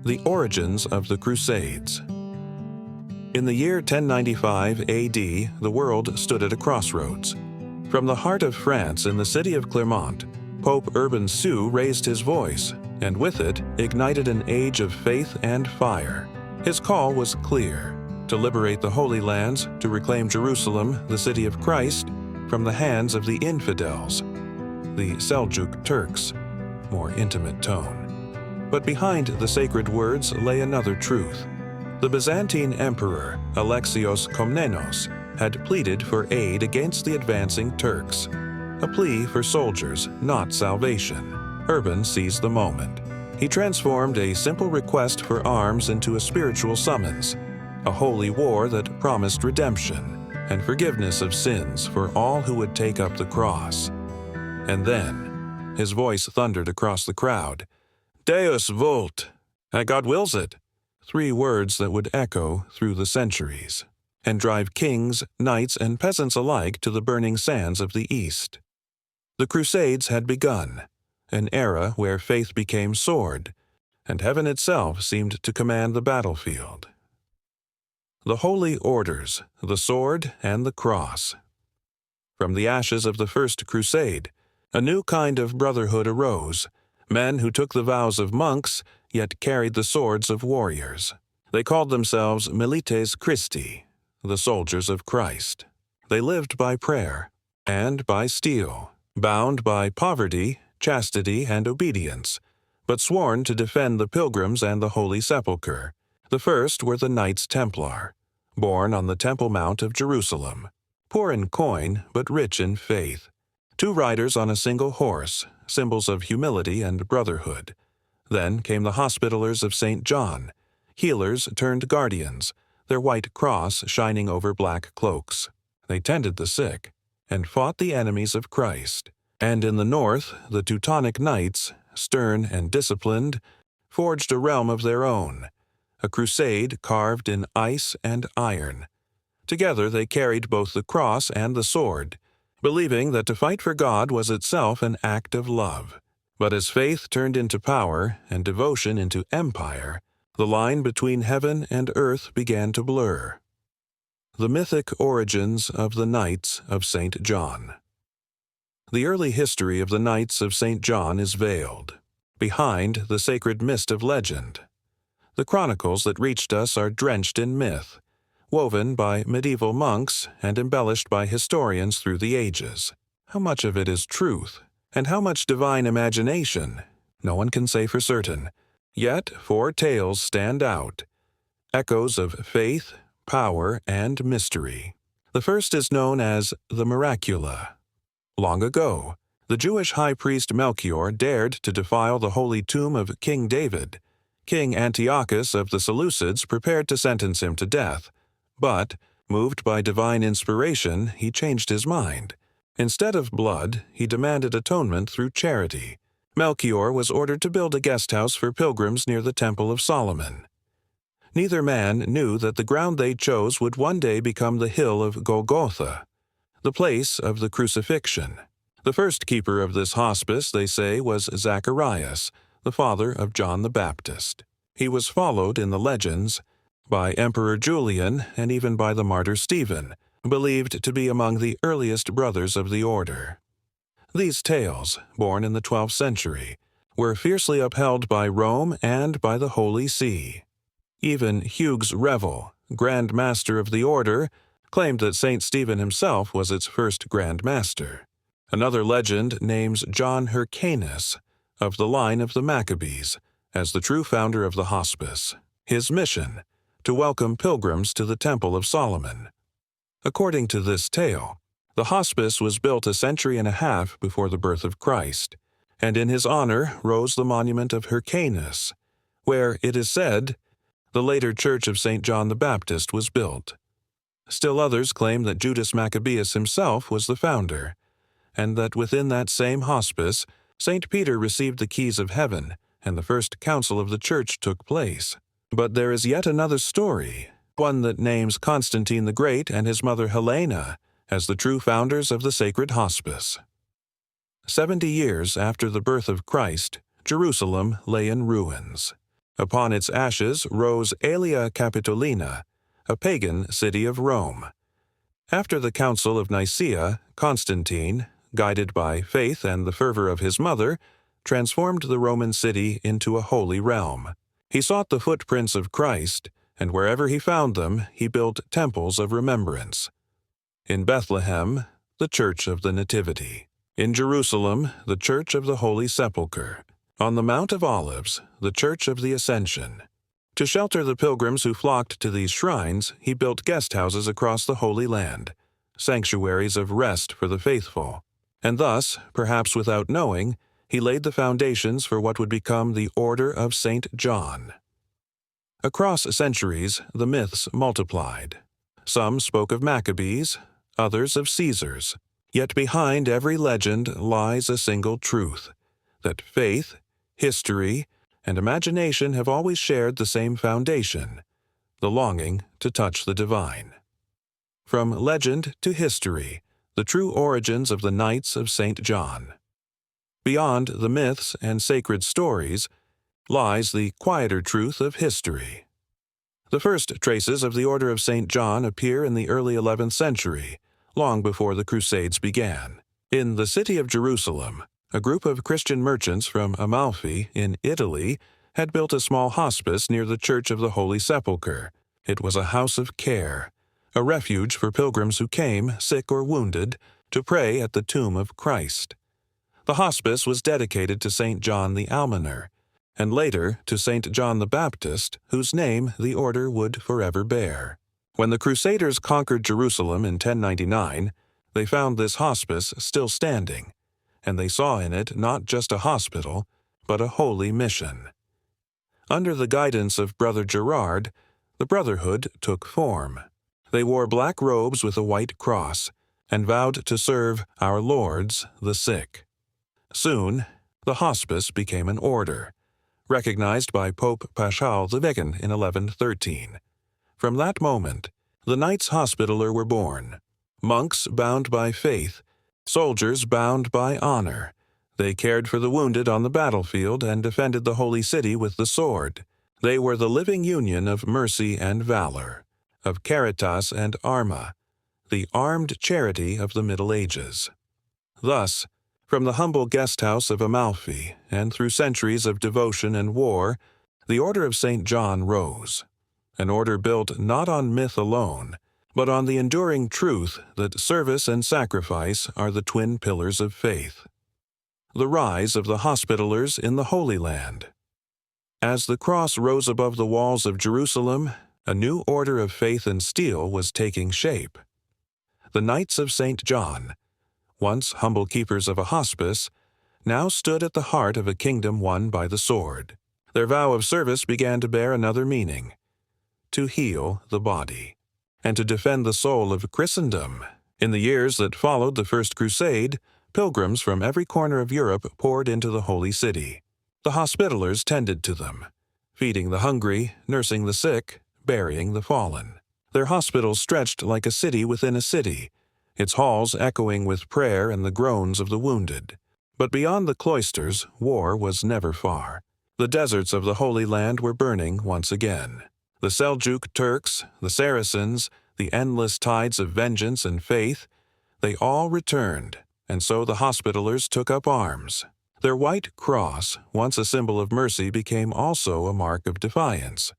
The origins of the Crusades. In the year 1095 AD, the world stood at a crossroads. From the heart of France in the city of Clermont, Pope Urban II raised his voice, and with it ignited an age of faith and fire. His call was clear: to liberate the Holy Lands, to reclaim Jerusalem, the city of Christ, from the hands of the infidels, the Seljuk Turks. More intimate tone. But behind the sacred words lay another truth. The Byzantine Emperor, Alexios Komnenos, had pleaded for aid against the advancing Turks. A plea for soldiers, not salvation. Urban seized the moment. He transformed a simple request for arms into a spiritual summons, a holy war that promised redemption and forgiveness of sins for all who would take up the cross. And then, his voice thundered across the crowd, "Deus vult," God wills it, 3 words that would echo through the centuries and drive kings, knights, and peasants alike to the burning sands of the East. The Crusades had begun, an era where faith became sword, and heaven itself seemed to command the battlefield. The Holy Orders, the sword, and the cross. From the ashes of the First Crusade, a new kind of brotherhood arose, men who took the vows of monks, yet carried the swords of warriors. They called themselves Milites Christi, the soldiers of Christ. They lived by prayer and by steel, bound by poverty, chastity, and obedience, but sworn to defend the pilgrims and the Holy Sepulchre. The first were the Knights Templar, born on the Temple Mount of Jerusalem, poor in coin but rich in faith. 2 riders on a single horse, symbols of humility and brotherhood. Then came the Hospitallers of St. John, healers turned guardians, their white cross shining over black cloaks. They tended the sick and fought the enemies of Christ. And in the north, the Teutonic Knights, stern and disciplined, forged a realm of their own, a crusade carved in ice and iron. Together they carried both the cross and the sword, believing that to fight for God was itself an act of love. But as faith turned into power and devotion into empire, the line between heaven and earth began to blur. The mythic origins of the Knights of St. John. The early history of the Knights of St. John is veiled, behind the sacred mist of legend. The chronicles that reached us are drenched in myth, woven by medieval monks and embellished by historians through the ages. How much of it is truth, and how much divine imagination, no one can say for certain. Yet 4 tales stand out, echoes of faith, power, and mystery. The first is known as the Miracula. Long ago, the Jewish high priest Melchior dared to defile the holy tomb of King David. King Antiochus of the Seleucids prepared to sentence him to death, but, moved by divine inspiration, he changed his mind. Instead of blood, he demanded atonement through charity. Melchior was ordered to build a guest house for pilgrims near the Temple of Solomon. Neither man knew that the ground they chose would one day become the hill of Golgotha, the place of the crucifixion. The first keeper of this hospice, they say, was Zacharias, the father of John the Baptist. He was followed in the legends by Emperor Julian and even by the martyr Stephen, believed to be among the earliest brothers of the order. These tales, born in the 12th century, were fiercely upheld by Rome and by the Holy See. Even Hugues Revel, Grand Master of the order, claimed that St. Stephen himself was its first Grand Master. Another legend names John Hyrcanus, of the line of the Maccabees, as the true founder of the hospice. His mission: to welcome pilgrims to the Temple of Solomon. According to this tale, the hospice was built a century and a half before the birth of Christ, and in his honor rose the monument of Hyrcanus, where, it is said, the later church of St. John the Baptist was built. Still others claim that Judas Maccabeus himself was the founder, and that within that same hospice, St. Peter received the keys of heaven, and the first council of the church took place. But there is yet another story, one that names Constantine the Great and his mother Helena as the true founders of the sacred hospice. 70 years after the birth of Christ, Jerusalem lay in ruins. Upon its ashes rose Aelia Capitolina, a pagan city of Rome. After the Council of Nicaea, Constantine, guided by faith and the fervor of his mother, transformed the Roman city into a holy realm. He sought the footprints of Christ, and wherever he found them, he built temples of remembrance. In Bethlehem, the Church of the Nativity. In Jerusalem, the Church of the Holy Sepulchre. On the Mount of Olives, the Church of the Ascension. To shelter the pilgrims who flocked to these shrines, he built guest houses across the Holy Land, sanctuaries of rest for the faithful. And thus, perhaps without knowing, he laid the foundations for what would become the Order of St. John. Across centuries, the myths multiplied. Some spoke of Maccabees, others of Caesars. Yet behind every legend lies a single truth, that faith, history, and imagination have always shared the same foundation, the longing to touch the divine. From legend to history, the true origins of the Knights of St. John. Beyond the myths and sacred stories lies the quieter truth of history. The first traces of the Order of St. John appear in the early 11th century, long before the Crusades began. In the city of Jerusalem, a group of Christian merchants from Amalfi in Italy had built a small hospice near the Church of the Holy Sepulchre. It was a house of care, a refuge for pilgrims who came, sick or wounded, to pray at the tomb of Christ. The hospice was dedicated to St. John the Almoner, and later to St. John the Baptist, whose name the order would forever bear. When the Crusaders conquered Jerusalem in 1099, they found this hospice still standing, and they saw in it not just a hospital, but a holy mission. Under the guidance of Brother Gerard, the brotherhood took form. They wore black robes with a white cross, and vowed to serve our lords, the sick. Soon, the hospice became an order, recognized by Pope Paschal II in 1113. From that moment, the Knights Hospitaller were born. Monks bound by faith, soldiers bound by honor. They cared for the wounded on the battlefield and defended the holy city with the sword. They were the living union of mercy and valor, of caritas and arma, the armed charity of the Middle Ages. Thus, from the humble guest house of Amalfi, and through centuries of devotion and war, the Order of St. John rose. An order built not on myth alone, but on the enduring truth that service and sacrifice are the twin pillars of faith. The rise of the Hospitallers in the Holy Land. As the cross rose above the walls of Jerusalem, a new order of faith and steel was taking shape. The Knights of St. John, once humble keepers of a hospice, now stood at the heart of a kingdom won by the sword. Their vow of service began to bear another meaning: to heal the body, and to defend the soul of Christendom. In the years that followed the First Crusade, pilgrims from every corner of Europe poured into the Holy City. The Hospitallers tended to them, feeding the hungry, nursing the sick, burying the fallen. Their hospitals stretched like a city within a city, its halls echoing with prayer and the groans of the wounded. But beyond the cloisters, war was never far. The deserts of the Holy Land were burning once again. The Seljuk Turks, the Saracens, the endless tides of vengeance and faith, they all returned, and so the Hospitallers took up arms. Their white cross, once a symbol of mercy, became also a mark of defiance.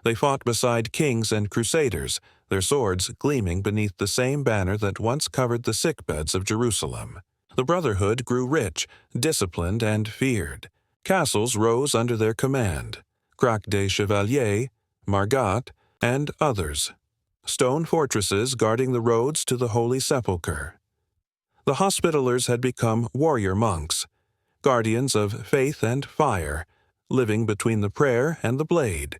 They fought beside kings and crusaders, their swords gleaming beneath the same banner that once covered the sickbeds of Jerusalem. The brotherhood grew rich, disciplined, and feared. Castles rose under their command: Crac des Chevaliers, Margat, and others. Stone fortresses guarding the roads to the Holy Sepulchre. The Hospitallers had become warrior monks, guardians of faith and fire, living between the prayer and the blade.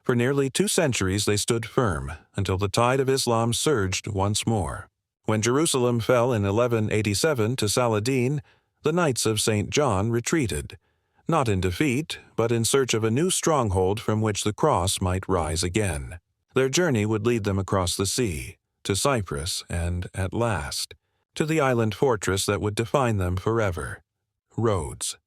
For nearly 2 centuries they stood firm, until the tide of Islam surged once more. When Jerusalem fell in 1187 to Saladin, the Knights of St. John retreated, not in defeat, but in search of a new stronghold from which the cross might rise again. Their journey would lead them across the sea, to Cyprus, and, at last, to the island fortress that would define them forever: Rhodes.